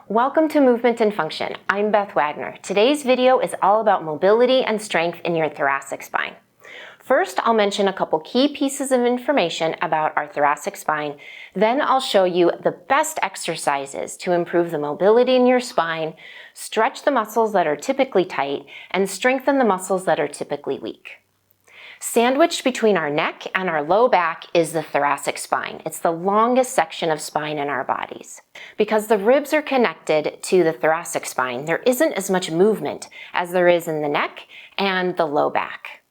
Welcome to Movement and Function. I'm Beth Wagner. Today's video is all about mobility and strength in your thoracic spine. First, I'll mention a couple key pieces of information about our thoracic spine. Then I'll show you the best exercises to improve the mobility in your spine, stretch the muscles that are typically tight, and strengthen the muscles that are typically weak. Sandwiched between our neck and our low back is the thoracic spine. It's the longest section of spine in our bodies. Because the ribs are connected to the thoracic spine, there isn't as much movement as there is in the neck and the low back.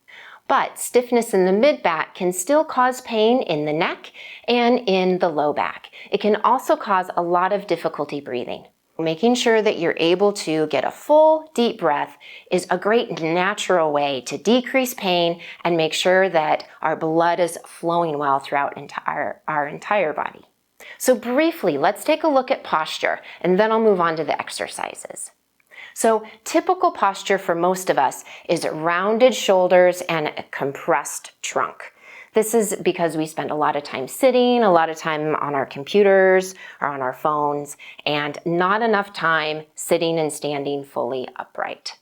But stiffness in the mid-back can still cause pain in the neck and in the low back. It can also cause a lot of difficulty breathing. Making sure that you're able to get a full, deep breath is a great natural way to decrease pain and make sure that our blood is flowing well throughout our entire body. So briefly, let's take a look at posture, and then I'll move on to the exercises. So typical posture for most of us is rounded shoulders and a compressed trunk. This is because we spend a lot of time sitting, a lot of time on our computers or on our phones, and not enough time sitting and standing fully upright.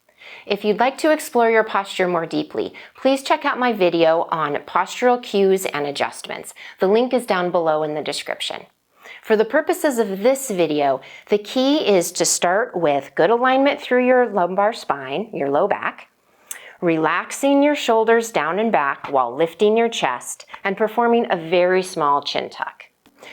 If you'd like to explore your posture more deeply, please check out my video on postural cues and adjustments. The link is down below in the description. For the purposes of this video, the key is to start with good alignment through your lumbar spine, your low back, relaxing your shoulders down and back while lifting your chest and performing a very small chin tuck.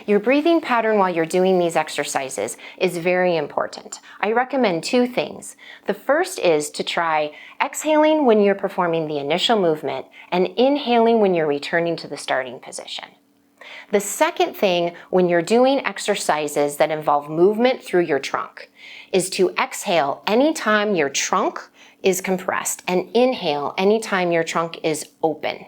Your breathing pattern while you're doing these exercises is very important. I recommend two things. The first is to try exhaling when you're performing the initial movement and inhaling when you're returning to the starting position. The second thing when you're doing exercises that involve movement through your trunk is to exhale anytime your trunk is compressed and inhale anytime your trunk is open.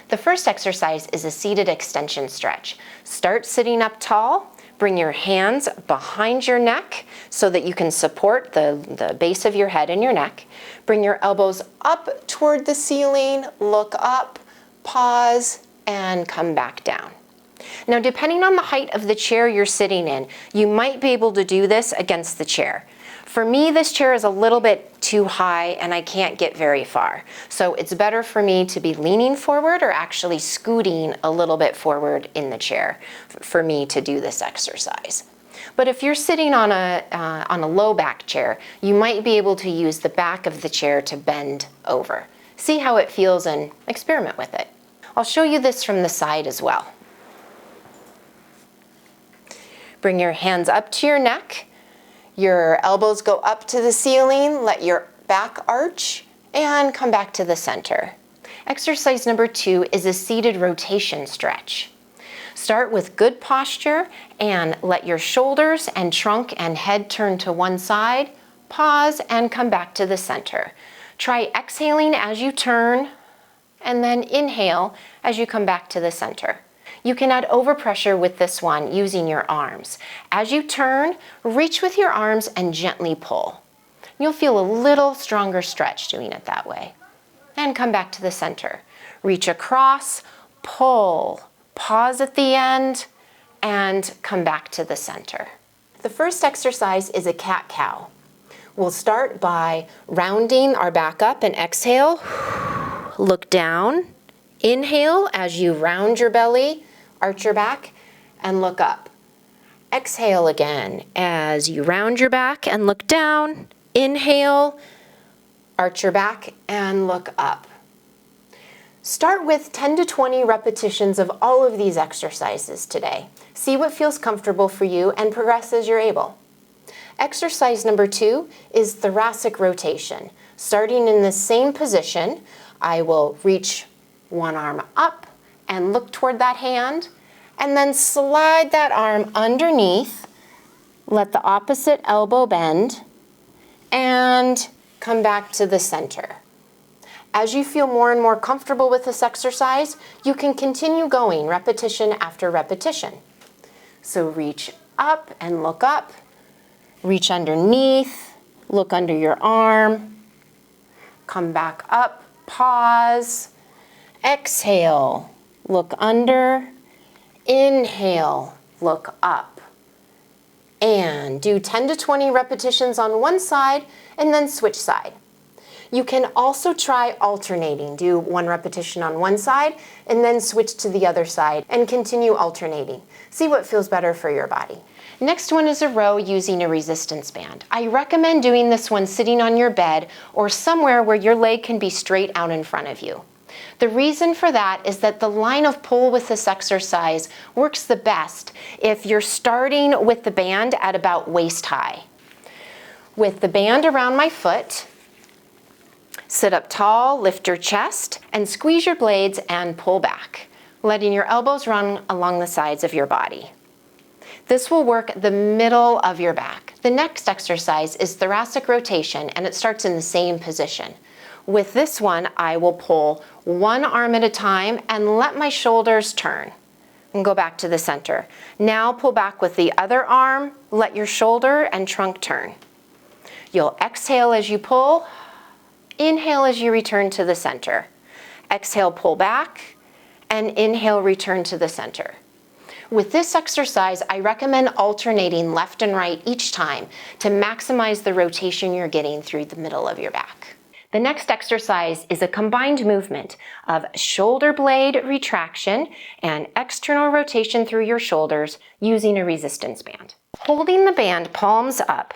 The first exercise is a seated extension stretch. Start sitting up tall, bring your hands behind your neck so that you can support the base of your head and your neck. Bring your elbows up toward the ceiling, look up, pause, and come back down. Now, depending on the height of the chair you're sitting in, you might be able to do this against the chair. For me, this chair is a little bit too high and I can't get very far. So it's better for me to be leaning forward or actually scooting a little bit forward in the chair for me to do this exercise. But if you're sitting on a low back chair, you might be able to use the back of the chair to bend over. See how it feels and experiment with it. I'll show you this from the side as well. Bring your hands up to your neck. Your elbows go up to the ceiling, let your back arch, and come back to the center. Exercise number 2 is a seated rotation stretch. Start with good posture and let your shoulders and trunk and head turn to one side, pause, and come back to the center. Try exhaling as you turn, and then inhale as you come back to the center. You can add overpressure with this one using your arms. As you turn, reach with your arms and gently pull. You'll feel a little stronger stretch doing it that way. And come back to the center. Reach across, pull, pause at the end, and come back to the center. The first exercise is a cat-cow. We'll start by rounding our back up and exhale. Look down. Inhale as you round your belly, arch your back, and look up. Exhale again as you round your back and look down. Inhale, arch your back, and look up. Start with 10 to 20 repetitions of all of these exercises today. See what feels comfortable for you and progress as you're able. Exercise number 2 is thoracic rotation. Starting in the same position, I will reach one arm up and look toward that hand, and then slide that arm underneath, let the opposite elbow bend, and come back to the center. As you feel more and more comfortable with this exercise, you can continue going repetition after repetition. So reach up and look up, reach underneath, look under your arm, come back up, pause, exhale, look under, inhale, look up, And do 10 to 20 repetitions on one side and then switch side. You can also try alternating. Do 1 repetition on one side and then switch to the other side and continue alternating. See what feels better for your body. Next one is a row using a resistance band. I recommend doing this one sitting on your bed or somewhere where your leg can be straight out in front of you. The reason for that is that the line of pull with this exercise works the best if you're starting with the band at about waist high. With the band around my foot, sit up tall, lift your chest, and squeeze your blades and pull back, letting your elbows run along the sides of your body. This will work the middle of your back. The next exercise is thoracic rotation, and it starts in the same position. With this one, I will pull one arm at a time and let my shoulders turn and go back to the center. Now pull back with the other arm, let your shoulder and trunk turn. You'll exhale as you pull, inhale as you return to the center. Exhale, pull back, and inhale, return to the center. With this exercise, I recommend alternating left and right each time to maximize the rotation you're getting through the middle of your back. The next exercise is a combined movement of shoulder blade retraction and external rotation through your shoulders using a resistance band. Holding the band palms up,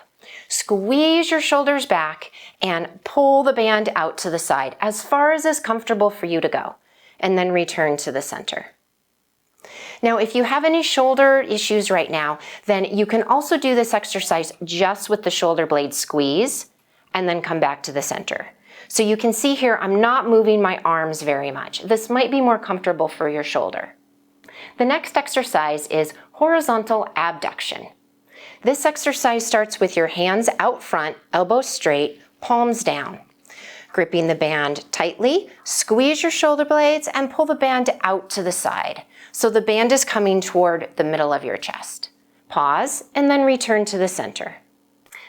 squeeze your shoulders back and pull the band out to the side as far as is comfortable for you to go, and then return to the center. Now, if you have any shoulder issues right now, then you can also do this exercise just with the shoulder blade squeeze and then come back to the center. So you can see here, I'm not moving my arms very much. This might be more comfortable for your shoulder. The next exercise is horizontal abduction. This exercise starts with your hands out front, elbows straight, palms down. Gripping the band tightly, squeeze your shoulder blades and pull the band out to the side. So the band is coming toward the middle of your chest. Pause and then return to the center.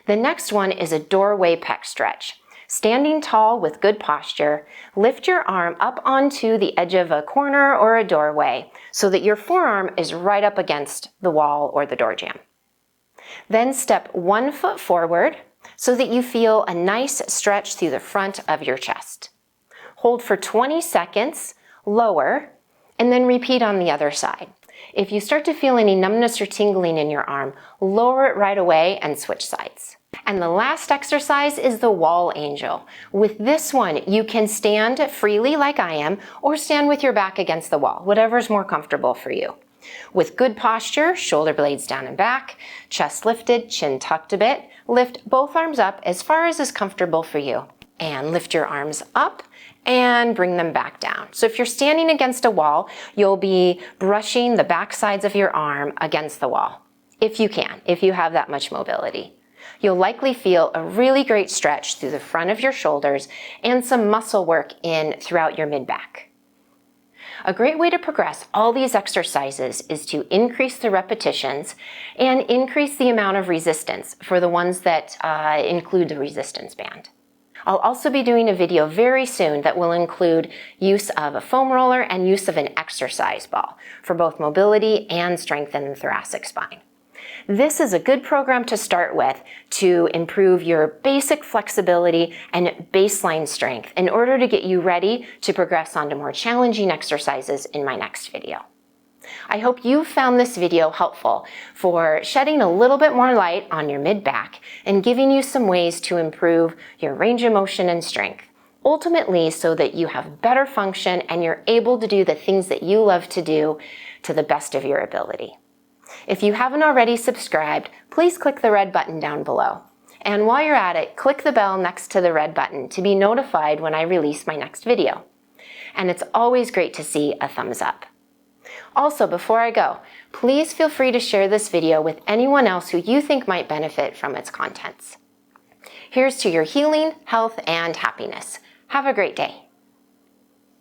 The next one is a doorway pec stretch. Standing tall with good posture, lift your arm up onto the edge of a corner or a doorway so that your forearm is right up against the wall or the door jamb. Then step 1 foot forward so that you feel a nice stretch through the front of your chest. Hold for 20 seconds, lower, and then repeat on the other side. If you start to feel any numbness or tingling in your arm, lower it right away and switch sides. And the last exercise is the wall angel. With this one, you can stand freely like I am, or stand with your back against the wall, whatever's more comfortable for you. With good posture, shoulder blades down and back, chest lifted, chin tucked a bit, lift both arms up as far as is comfortable for you. And lift your arms up and bring them back down. So if you're standing against a wall, you'll be brushing the back sides of your arm against the wall, if you can, if you have that much mobility. You'll likely feel a really great stretch through the front of your shoulders and some muscle work in throughout your mid-back. A great way to progress all these exercises is to increase the repetitions and increase the amount of resistance for the ones that include the resistance band. I'll also be doing a video very soon that will include use of a foam roller and use of an exercise ball for both mobility and strengthen the thoracic spine. This is a good program to start with to improve your basic flexibility and baseline strength in order to get you ready to progress onto more challenging exercises in my next video. I hope you found this video helpful for shedding a little bit more light on your mid-back and giving you some ways to improve your range of motion and strength, ultimately so that you have better function and you're able to do the things that you love to do to the best of your ability. If you haven't already subscribed, please click the red button down below. And while you're at it, click the bell next to the red button to be notified when I release my next video. And it's always great to see a thumbs up. Also, before I go, please feel free to share this video with anyone else who you think might benefit from its contents. Here's to your healing, health, and happiness. Have a great day.